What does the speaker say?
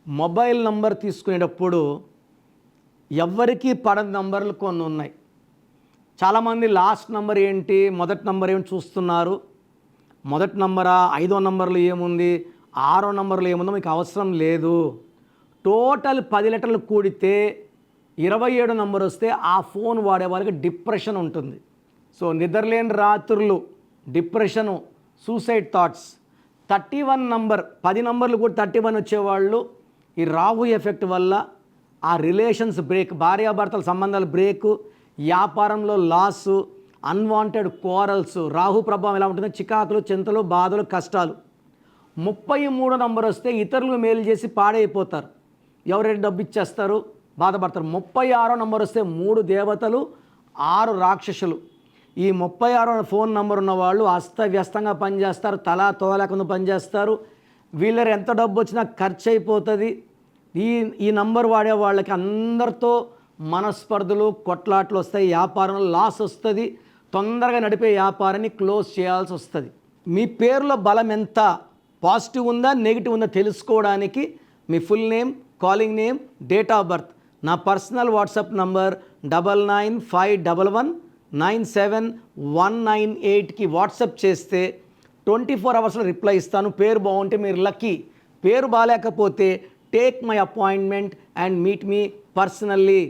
Mobile number తీసుకునేటప్పుడు ఎవ్వరికీ పడని నంబర్లు కొన్ని ఉన్నాయి. చాలామంది లాస్ట్ నంబర్ ఏంటి, మొదటి నంబర్ ఏమిటి చూస్తున్నారు. మొదటి నంబరా, 5వ నంబర్లో ఏముంది, 6వ నంబర్లో ఏముందో మీకు అవసరం లేదు. టోటల్ 10 లెటర్లు కూడితే 27 నంబర్ వస్తే ఆ ఫోన్ వాడే వాళ్ళకి డిప్రెషన్ ఉంటుంది. సో నిద్రలేని రాత్రులు, డిప్రెషను, సూసైడ్ థాట్స్. 31 నంబర్, 10 నంబర్లు కూడా 31 వచ్చేవాళ్ళు ఈ రాహు ఎఫెక్ట్ వల్ల ఆ రిలేషన్స్ బ్రేక్, భార్యాభర్తల సంబంధాలు బ్రేకు, వ్యాపారంలో లాసు, అన్వాంటెడ్ కోరల్స్. రాహు ప్రభావం ఎలా ఉంటుందో చికాకులు, చింతలు, బాధలు, కష్టాలు. 33 నంబర్ వస్తే ఇతరులు మేలు చేసి పాడైపోతారు. ఎవరైనా డబ్బు ఇచ్చేస్తారు, బాధపడతారు. 36వ నంబర్ వస్తే 3 దేవతలు, 6 రాక్షసులు. ఈ 36వ ఫోన్ నంబర్ ఉన్న వాళ్ళు అస్తవ్యస్తంగా పనిచేస్తారు, తలా తోలేకుండా పనిచేస్తారు. వీళ్ళ ఎంత డబ్బు వచ్చినా ఖర్చు అయిపోతుంది. ఈ నంబర్ వాడే వాళ్ళకి అందరితో మనస్పర్ధలు, కొట్లాట్లు వస్తాయి, వ్యాపారంలో లాస్ వస్తుంది, తొందరగా నడిపే వ్యాపారాన్ని క్లోజ్ చేయాల్సి వస్తుంది. మీ పేరులో బలం ఎంత, పాజిటివ్ ఉందా నెగిటివ్ ఉందా తెలుసుకోవడానికి మీ full name, calling name, date of birth, నా పర్సనల్ వాట్సాప్ నంబర్ 9951971998కి వాట్సాప్ చేస్తే 24 అవర్స్లో రిప్లై ఇస్తాను. పేరు బాగుంటే మీరు లక్కీ, పేరు బాగాలేకపోతే take my appointment and meet me personally.